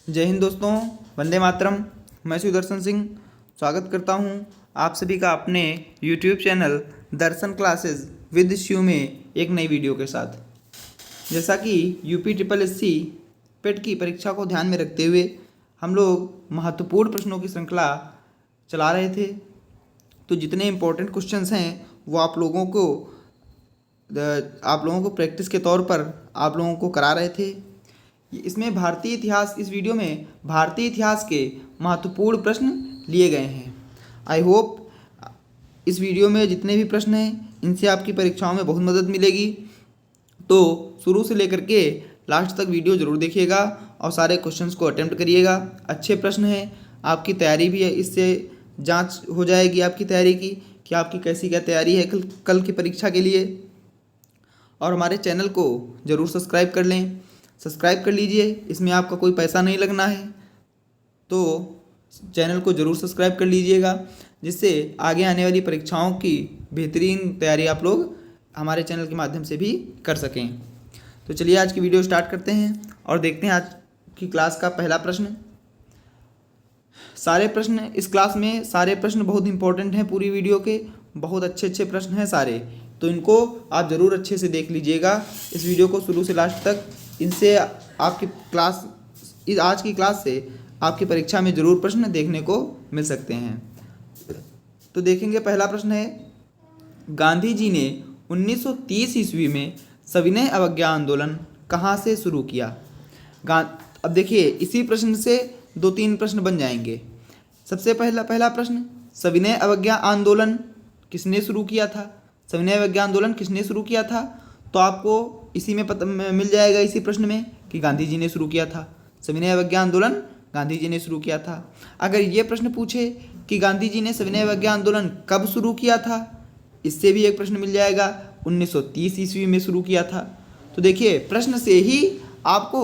जय हिंद दोस्तों, वंदे मातरम। मैं सुदर्शन सिंह स्वागत करता हूं आप सभी का अपने YouTube channel Darshan classes with Shiv में एक नई वीडियो के साथ। जैसा कि यूपी ट्रिपल एससी पेट की परीक्षा को ध्यान में रखते हुए हम लोग महत्वपूर्ण प्रश्नों की श्रृंखला चला रहे थे, तो जितने इम्पोर्टेंट क्वेश्चंस हैं वो आप लोगों को प्रैक्टिस के तौर पर आप लोगों को करा रहे थे। इसमें भारतीय इतिहास, इस वीडियो में भारतीय इतिहास के महत्वपूर्ण प्रश्न लिए गए हैं। आई होप इस वीडियो में जितने भी प्रश्न हैं इनसे आपकी परीक्षाओं में बहुत मदद मिलेगी। तो शुरू से लेकर के लास्ट तक वीडियो ज़रूर देखिएगा और सारे क्वेश्चंस को अटेम्प्ट करिएगा। अच्छे प्रश्न हैं, आपकी तैयारी भी है, इससे जांच हो जाएगी आपकी तैयारी की कि आपकी कैसी क्या तैयारी है कल की परीक्षा के लिए। और हमारे चैनल को ज़रूर सब्सक्राइब कर लें, सब्सक्राइब कर लीजिए, इसमें आपका कोई पैसा नहीं लगना है, तो चैनल को ज़रूर सब्सक्राइब कर लीजिएगा, जिससे आगे आने वाली परीक्षाओं की बेहतरीन तैयारी आप लोग हमारे चैनल के माध्यम से भी कर सकें। तो चलिए आज की वीडियो स्टार्ट करते हैं और देखते हैं आज की क्लास का पहला प्रश्न। सारे प्रश्न इस क्लास में, सारे प्रश्न बहुत इंपॉर्टेंट हैं, पूरी वीडियो के बहुत अच्छे अच्छे प्रश्न हैं सारे, तो इनको आप ज़रूर अच्छे से देख लीजिएगा इस वीडियो को शुरू से लास्ट तक। इनसे आपकी क्लास, आज की क्लास से आपकी परीक्षा में ज़रूर प्रश्न देखने को मिल सकते हैं। तो देखेंगे, पहला प्रश्न है, गांधी जी ने 1930 ईस्वी में सविनय अवज्ञा आंदोलन कहाँ से शुरू किया? अब देखिए, इसी प्रश्न से 2-3 प्रश्न बन जाएंगे। सबसे पहला प्रश्न, सविनय अवज्ञा आंदोलन किसने शुरू किया था? सविनय अवज्ञा आंदोलन किसने शुरू किया था? तो आपको इसी में पता मिल जाएगा, इसी प्रश्न में, कि गांधी जी ने शुरू किया था। सविनय अवज्ञा आंदोलन गांधी जी ने शुरू किया था। अगर ये प्रश्न पूछे कि गांधी जी ने सविनय अवज्ञा आंदोलन कब शुरू किया था, इससे भी एक प्रश्न मिल जाएगा, 1930 ईस्वी में शुरू किया था। तो देखिए, प्रश्न से ही आपको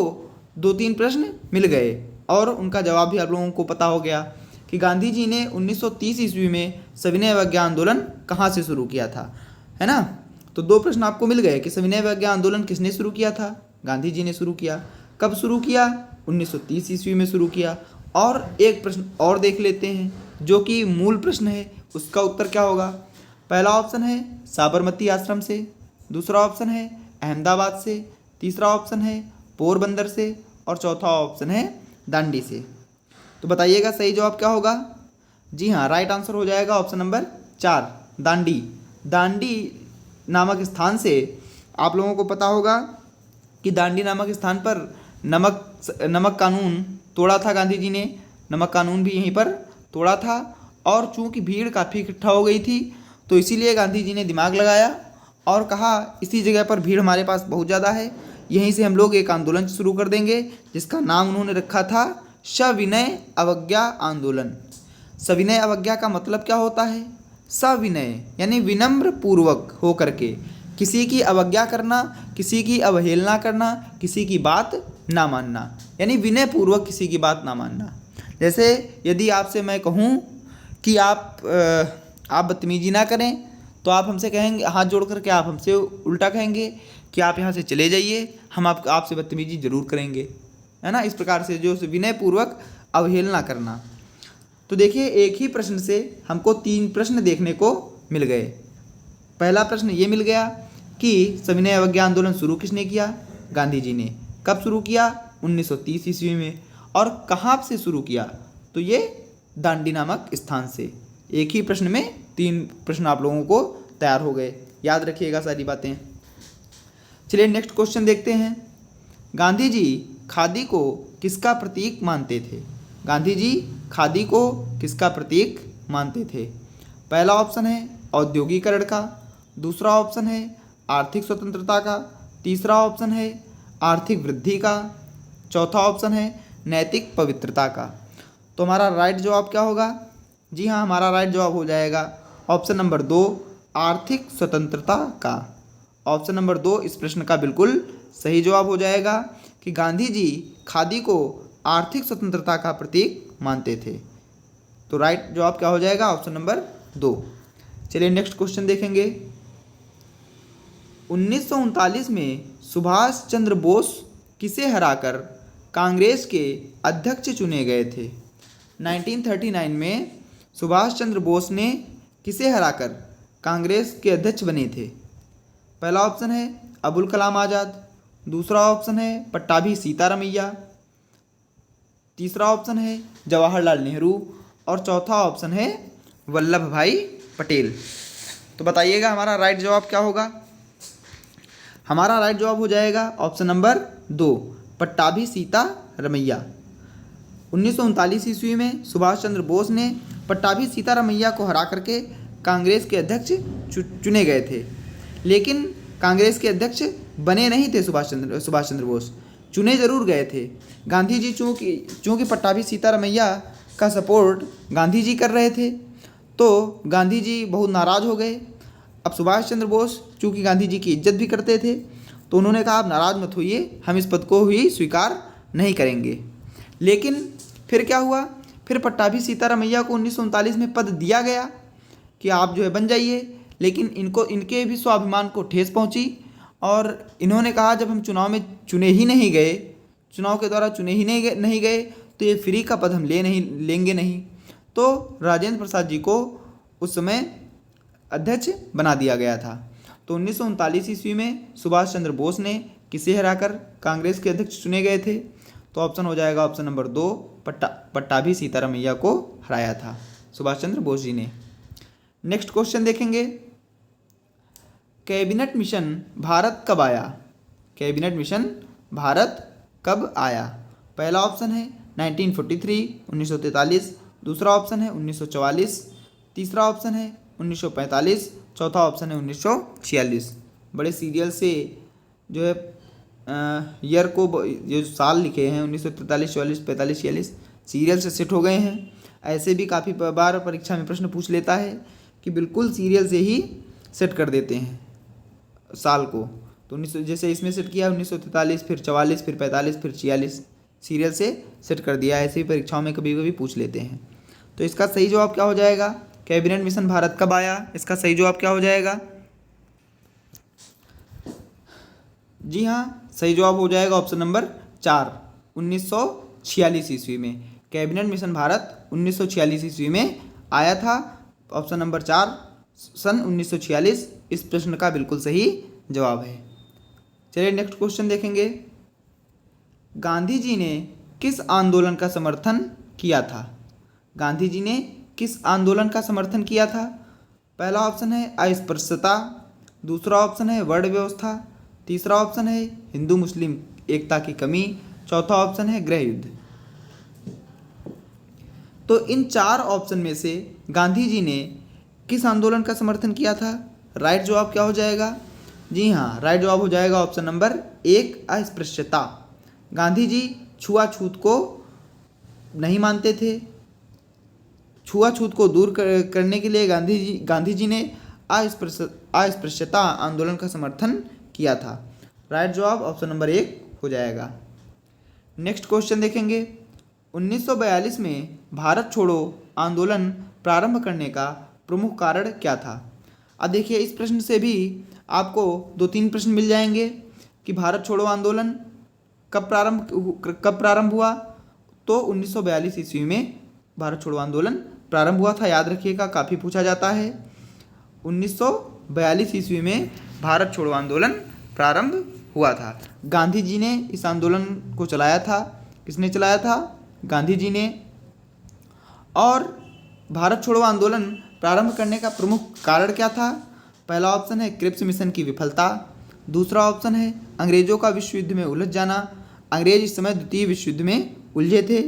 2-3 प्रश्न मिल गए और उनका जवाब भी आप लोगों को पता हो गया कि गांधी जी ने 1930 ईस्वी में सविनय अवज्ञा आंदोलन कहाँ से शुरू किया था, है ना। तो 2 प्रश्न आपको मिल गए कि सविनय अवज्ञा आंदोलन किसने शुरू किया था? गांधी जी ने शुरू किया। कब शुरू किया? 1930 ईस्वी में शुरू किया। और एक प्रश्न और देख लेते हैं जो कि मूल प्रश्न है, उसका उत्तर क्या होगा? पहला ऑप्शन है साबरमती आश्रम से, दूसरा ऑप्शन है अहमदाबाद से, तीसरा ऑप्शन है पोरबंदर से और चौथा ऑप्शन है दांडी से। तो बताइएगा सही जवाब क्या होगा? जी हाँ, राइट आंसर हो जाएगा ऑप्शन नंबर 4, दांडी। दांडी नामक स्थान से आप लोगों को पता होगा कि दांडी नामक स्थान पर नमक कानून तोड़ा था गांधी जी ने। नमक कानून भी यहीं पर तोड़ा था और चूंकि भीड़ काफ़ी इकट्ठा हो गई थी, तो इसीलिए गांधी जी ने दिमाग लगाया और कहा इसी जगह पर भीड़ हमारे पास बहुत ज़्यादा है, यहीं से हम लोग एक आंदोलन शुरू कर देंगे, जिसका नाम उन्होंने रखा था सविनय अवज्ञा आंदोलन। सविनय अवज्ञा का मतलब क्या होता है? सविनय यानी विनम्र पूर्वक होकर के किसी की अवज्ञा करना, किसी की अवहेलना करना, किसी की बात ना मानना, यानी विनय पूर्वक किसी की बात ना मानना। जैसे यदि आपसे मैं कहूँ कि आप बदतमीजी ना करें, तो आप हमसे कहेंगे, हाथ जोड़ करके आप हमसे उल्टा कहेंगे कि आप यहाँ से चले जाइए, हम आपसे बदतमीजी जरूर करेंगे, है ना। इस प्रकार से जो विनय पूर्वक अवहेलना करना। तो देखिए, एक ही प्रश्न से हमको 3 प्रश्न देखने को मिल गए। पहला प्रश्न ये मिल गया कि सविनय अवज्ञा आंदोलन शुरू किसने किया? गांधी जी ने। कब शुरू किया? 1930 ईस्वी में। और कहाँ से शुरू किया? तो ये दांडी नामक स्थान से। एक ही प्रश्न में 3 प्रश्न आप लोगों को तैयार हो गए, याद रखिएगा सारी बातें। चलिए नेक्स्ट क्वेश्चन देखते हैं। गांधी जी खादी को किसका प्रतीक मानते थे? गांधी जी खादी को किसका प्रतीक मानते थे? पहला ऑप्शन है औद्योगिकरण का, दूसरा ऑप्शन है आर्थिक स्वतंत्रता का, तीसरा ऑप्शन है आर्थिक वृद्धि का, चौथा ऑप्शन है नैतिक पवित्रता का। तो हमारा राइट जवाब क्या होगा? जी हाँ, हमारा राइट जवाब हो जाएगा ऑप्शन नंबर 2, आर्थिक स्वतंत्रता का। ऑप्शन नंबर 2 इस प्रश्न का बिल्कुल सही जवाब हो जाएगा कि गांधी जी खादी को आर्थिक स्वतंत्रता का प्रतीक मानते थे। तो राइट जवाब क्या हो जाएगा? Option number 2। चलिए नेक्स्ट क्वेश्चन देखेंगे। 1939 में सुभाष चंद्र बोस किसे हराकर कांग्रेस के अध्यक्ष चुने गए थे? 1939 में सुभाष चंद्र बोस ने किसे हराकर कांग्रेस के अध्यक्ष बने थे? पहला ऑप्शन है अबुल कलाम आज़ाद, दूसरा ऑप्शन है पट्टाभी सीतारमैया, तीसरा ऑप्शन है जवाहरलाल नेहरू और चौथा ऑप्शन है वल्लभ भाई पटेल। तो बताइएगा हमारा राइट जवाब क्या होगा? हमारा राइट जवाब हो जाएगा ऑप्शन नंबर 2, पट्टाभी सीतारमैया। 1939 ईस्वी में सुभाष चंद्र बोस ने पट्टाभी सीतारमैया को हरा करके कांग्रेस के अध्यक्ष चुने गए थे, लेकिन कांग्रेस के अध्यक्ष बने नहीं थे सुभाष चंद्र बोस, चुने जरूर गए थे। गांधी जी चूँकि पट्टाभी सीतारमैया का सपोर्ट गांधी जी कर रहे थे, तो गांधी जी बहुत नाराज़ हो गए। अब सुभाष चंद्र बोस चूँकि गांधी जी की इज्जत भी करते थे, तो उन्होंने कहा आप नाराज़ मत होइए, हम इस पद को ही स्वीकार नहीं करेंगे। लेकिन फिर क्या हुआ? फिर पट्टाभी सीतारमैया को 1939 में पद दिया गया कि आप जो है बन जाइए, लेकिन इनके भी स्वाभिमान को ठेस पहुंची और इन्होंने कहा जब हम चुनाव में चुने के द्वारा चुने ही नहीं गए तो ये फ्री का पद हम लेंगे नहीं। तो राजेंद्र प्रसाद जी को उस समय अध्यक्ष बना दिया गया था। तो 1939 ईस्वी में सुभाष चंद्र बोस ने किसे हराकर कांग्रेस के अध्यक्ष चुने गए थे? तो ऑप्शन हो जाएगा ऑप्शन नंबर 2, पट्टाभी सीतारमैया को हराया था सुभाष चंद्र बोस जी ने। नेक्स्ट क्वेश्चन देखेंगे, कैबिनेट मिशन भारत कब आया? कैबिनेट मिशन भारत कब आया? पहला ऑप्शन है 1943 1943, दूसरा ऑप्शन है 1944, तीसरा ऑप्शन है 1945, चौथा ऑप्शन है 1946। बड़े सीरियल से जो है ईयर को जो साल लिखे हैं 1943 44 45 46 सीरियल से सेट हो गए हैं। ऐसे भी काफ़ी बार परीक्षा में प्रश्न पूछ लेता है कि बिल्कुल सीरियल से ही सेट कर देते हैं साल को। तो 1900 जैसे इसमें सेट किया 1943, फिर 44, फिर 45, फिर 46, सीरियल से सेट कर दिया। ऐसे ही परीक्षाओं में कभी कभी पूछ लेते हैं। तो इसका सही जवाब क्या हो जाएगा? कैबिनेट मिशन भारत कब आया? इसका सही जवाब क्या हो जाएगा? जी हाँ, सही जवाब हो जाएगा ऑप्शन नंबर 4, 1946 ईस्वी में। कैबिनेट मिशन भारत 1946 ईस्वी में आया था। ऑप्शन नंबर 4 सन 1946 इस प्रश्न का बिल्कुल सही जवाब है। चलिए नेक्स्ट क्वेश्चन देखेंगे, गांधी जी ने किस आंदोलन का समर्थन किया था? गांधी जी ने किस आंदोलन का समर्थन किया था? पहला ऑप्शन है अस्पृश्यता, दूसरा ऑप्शन है वर्ण व्यवस्था, तीसरा ऑप्शन है हिंदू मुस्लिम एकता की कमी, चौथा ऑप्शन है गृह युद्ध। तो इन 4 ऑप्शन में से गांधी जी ने किस आंदोलन का समर्थन किया था? राइट जवाब क्या हो जाएगा? जी हाँ, राइट जवाब हो जाएगा ऑप्शन नंबर 1, अस्पृश्यता। गांधी जी छुआछूत को नहीं मानते थे। छुआछूत को दूर करने के लिए गांधी जी ने अस्पृश्यता आंदोलन का समर्थन किया था। राइट जवाब ऑप्शन नंबर 1 हो जाएगा। नेक्स्ट क्वेश्चन देखेंगे, 1942 में भारत छोड़ो आंदोलन प्रारंभ करने का प्रमुख कारण क्या था? अब देखिए इस प्रश्न से भी आपको 2-3 प्रश्न मिल जाएंगे कि भारत छोड़ो आंदोलन कब प्रारंभ हुआ। तो 1942 ईस्वी में भारत छोड़ो आंदोलन प्रारंभ हुआ था। याद रखिएगा, काफ़ी पूछा जाता है। 1942 ईस्वी में भारत छोड़ो आंदोलन प्रारंभ हुआ था। गांधी जी ने इस आंदोलन को चलाया था। किसने चलाया था? गांधी जी ने। और भारत छोड़ो आंदोलन प्रारंभ करने का प्रमुख कारण क्या था? पहला ऑप्शन है क्रिप्स मिशन की विफलता, दूसरा ऑप्शन है अंग्रेजों का विश्व युद्ध में उलझ जाना, अंग्रेज इस समय द्वितीय विश्व युद्ध में उलझे थे,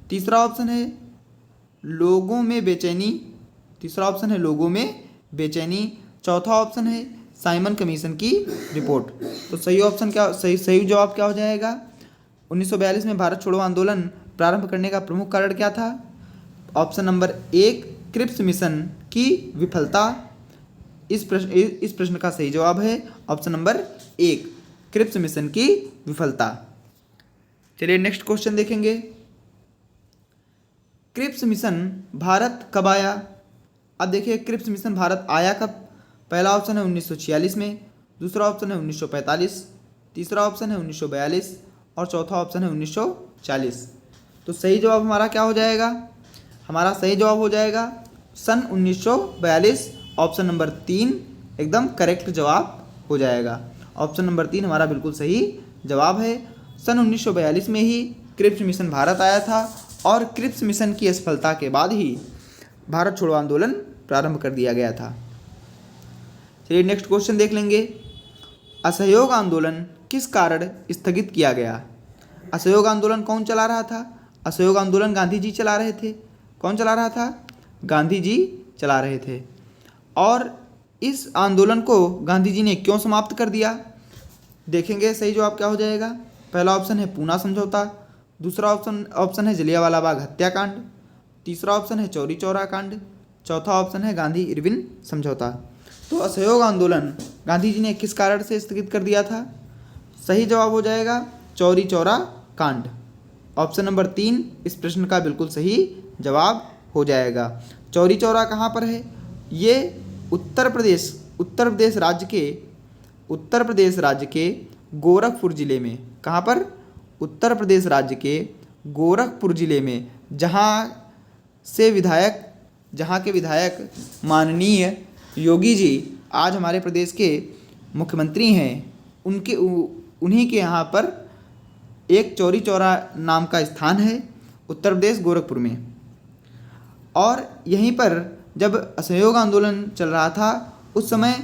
तीसरा ऑप्शन है लोगों में बेचैनी, चौथा ऑप्शन है साइमन कमीशन की रिपोर्ट। तो सही जवाब क्या हो जाएगा? 1942 में भारत छोड़ो आंदोलन प्रारंभ करने का प्रमुख कारण क्या था? ऑप्शन नंबर 1, क्रिप्स मिशन की विफलता। इस प्रश्न का सही जवाब है ऑप्शन नंबर 1, क्रिप्स मिशन की विफलता। चलिए नेक्स्ट क्वेश्चन देखेंगे, क्रिप्स मिशन भारत कब आया? अब देखिए क्रिप्स मिशन भारत आया कब? पहला ऑप्शन है 1946 में, दूसरा ऑप्शन है 1945, तीसरा ऑप्शन है 1942 और चौथा ऑप्शन है 1940। तो सही जवाब हमारा क्या हो जाएगा? हमारा सही जवाब हो जाएगा सन 1942। ऑप्शन नंबर 3 एकदम करेक्ट जवाब हो जाएगा। ऑप्शन नंबर 3 हमारा बिल्कुल सही जवाब है। सन 1942 में ही क्रिप्स मिशन भारत आया था और क्रिप्स मिशन की असफलता के बाद ही भारत छोड़ो आंदोलन प्रारंभ कर दिया गया था। चलिए नेक्स्ट क्वेश्चन देख लेंगे। असहयोग आंदोलन किस कारण स्थगित किया गया? असहयोग आंदोलन कौन चला रहा था? असहयोग आंदोलन गांधी जी चला रहे थे। कौन चला रहा था? गांधी जी चला रहे थे। और इस आंदोलन को गांधी जी ने क्यों समाप्त कर दिया? देखेंगे सही जवाब क्या हो जाएगा। पहला ऑप्शन है पूना समझौता, दूसरा ऑप्शन है जलियांवाला बाग हत्याकांड, तीसरा ऑप्शन है चौरी चौरा कांड, चौथा ऑप्शन है गांधी इरविन समझौता। तो असहयोग आंदोलन गांधी जी ने किस कारण से स्थगित कर दिया था? सही जवाब हो जाएगा चौरी चौरा कांड। ऑप्शन नंबर 3 इस प्रश्न का बिल्कुल सही जवाब हो जाएगा। चौरी चौरा कहाँ पर है? ये उत्तर प्रदेश राज्य के गोरखपुर जिले में। कहाँ पर? उत्तर प्रदेश राज्य के गोरखपुर जिले में, जहाँ के विधायक माननीय योगी जी आज हमारे प्रदेश के मुख्यमंत्री हैं। उन्हीं के यहाँ पर एक चौरी चौरा नाम का स्थान है उत्तर प्रदेश गोरखपुर में। और यहीं पर जब असहयोग आंदोलन चल रहा था उस समय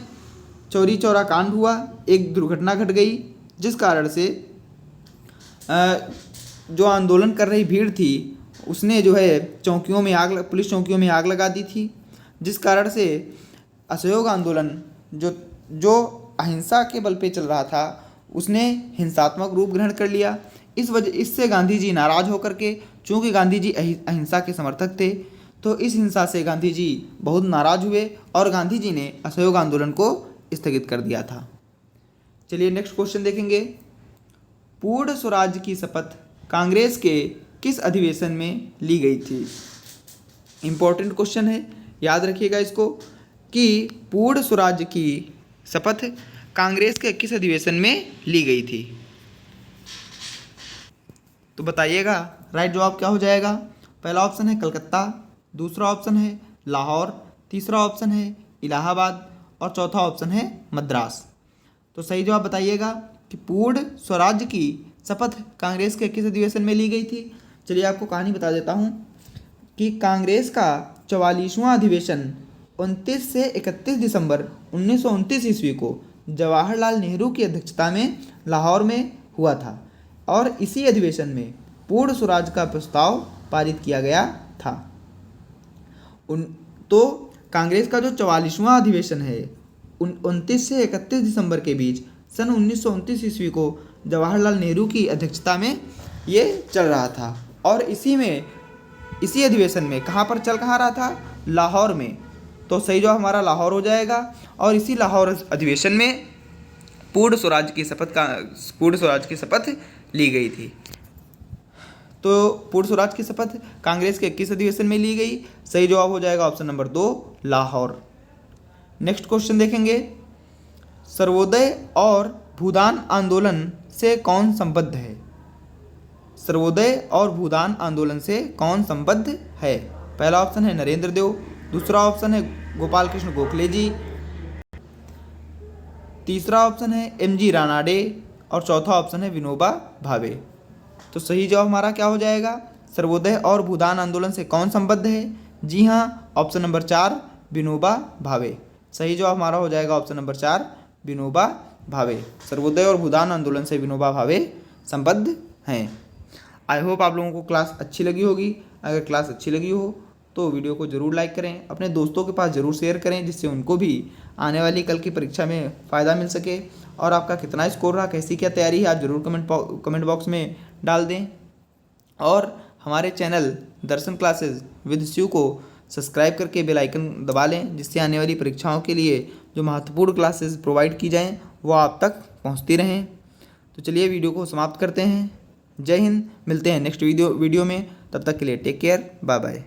चौरी चौरा कांड हुआ, एक दुर्घटना घट गई जिस कारण से जो आंदोलन कर रही भीड़ थी उसने जो है पुलिस चौकियों में आग लगा दी थी, जिस कारण से असहयोग आंदोलन जो अहिंसा के बल पे चल रहा था उसने हिंसात्मक रूप ग्रहण कर लिया। इससे गांधी जी नाराज होकर के, चूँकि गांधी जी अहिंसा के समर्थक थे, तो इस हिंसा से गांधी जी बहुत नाराज हुए और गांधी जी ने असहयोग आंदोलन को स्थगित कर दिया था। चलिए नेक्स्ट क्वेश्चन देखेंगे। पूर्ण स्वराज की शपथ कांग्रेस के किस अधिवेशन में ली गई थी? इम्पोर्टेंट क्वेश्चन है, याद रखिएगा इसको कि पूर्ण स्वराज की शपथ कांग्रेस के किस अधिवेशन में ली गई थी? तो बताइएगा राइट जवाब क्या हो जाएगा। पहला ऑप्शन है कलकत्ता, दूसरा ऑप्शन है लाहौर, तीसरा ऑप्शन है इलाहाबाद और चौथा ऑप्शन है मद्रास। तो सही जवाब बताइएगा कि पूर्ण स्वराज की शपथ कांग्रेस के किस अधिवेशन में ली गई थी। चलिए आपको कहानी बता देता हूँ कि कांग्रेस का 44वां अधिवेशन 29 से 31 दिसंबर 1929 ईस्वी को जवाहरलाल नेहरू की अध्यक्षता में लाहौर में हुआ था और इसी अधिवेशन में पूर्ण स्वराज का प्रस्ताव पारित किया गया था। तो कांग्रेस का जो 44वां अधिवेशन है 29 से 31 दिसंबर के बीच सन 1929 ईस्वी को जवाहरलाल नेहरू की अध्यक्षता में ये चल रहा था और इसी अधिवेशन में कहाँ रहा था? लाहौर में। तो सही जवाब हमारा लाहौर हो जाएगा और इसी लाहौर अधिवेशन में पूर्ण स्वराज की शपथ ली गई थी। तो पूर्ण स्वराज की शपथ कांग्रेस के किस अधिवेशन में ली गई? सही जवाब हो जाएगा option number 2 Lahore. Next question देखेंगे। सर्वोदय और भूदान आंदोलन से कौन संबद्ध है? सर्वोदय और भूदान आंदोलन से कौन संबद्ध है? पहला ऑप्शन है नरेंद्र देव, दूसरा ऑप्शन है गोपाल कृष्ण गोखले जी, तीसरा ऑप्शन है MG रानाडे और चौथा ऑप्शन है विनोबा भावे। तो सही जवाब हमारा क्या हो जाएगा? सर्वोदय और भूदान आंदोलन से कौन संबद्ध है? जी हाँ, ऑप्शन नंबर 4 विनोबा भावे। सही जवाब हमारा हो जाएगा ऑप्शन नंबर 4 विनोबा भावे। सर्वोदय और भूदान आंदोलन से विनोबा भावे संबद्ध हैं। आई होप आप लोगों को क्लास अच्छी लगी होगी। अगर क्लास अच्छी लगी हो तो वीडियो को ज़रूर लाइक करें, अपने दोस्तों के पास ज़रूर शेयर करें, जिससे उनको भी आने वाली कल की परीक्षा में फ़ायदा मिल सके। और आपका कितना स्कोर रहा, कैसी क्या तैयारी है, आप ज़रूर कमेंट बॉक्स में डाल दें। और हमारे channel Darshan classes with Shiv को सब्सक्राइब करके बेल आइकन दबा लें, जिससे आने वाली परीक्षाओं के लिए जो महत्वपूर्ण क्लासेस प्रोवाइड की जाएं वो आप तक पहुंचती रहें। तो चलिए वीडियो को समाप्त करते हैं। जय हिंद, मिलते हैं नेक्स्ट वीडियो में। तब तक के लिए टेक केयर, बाय बाय।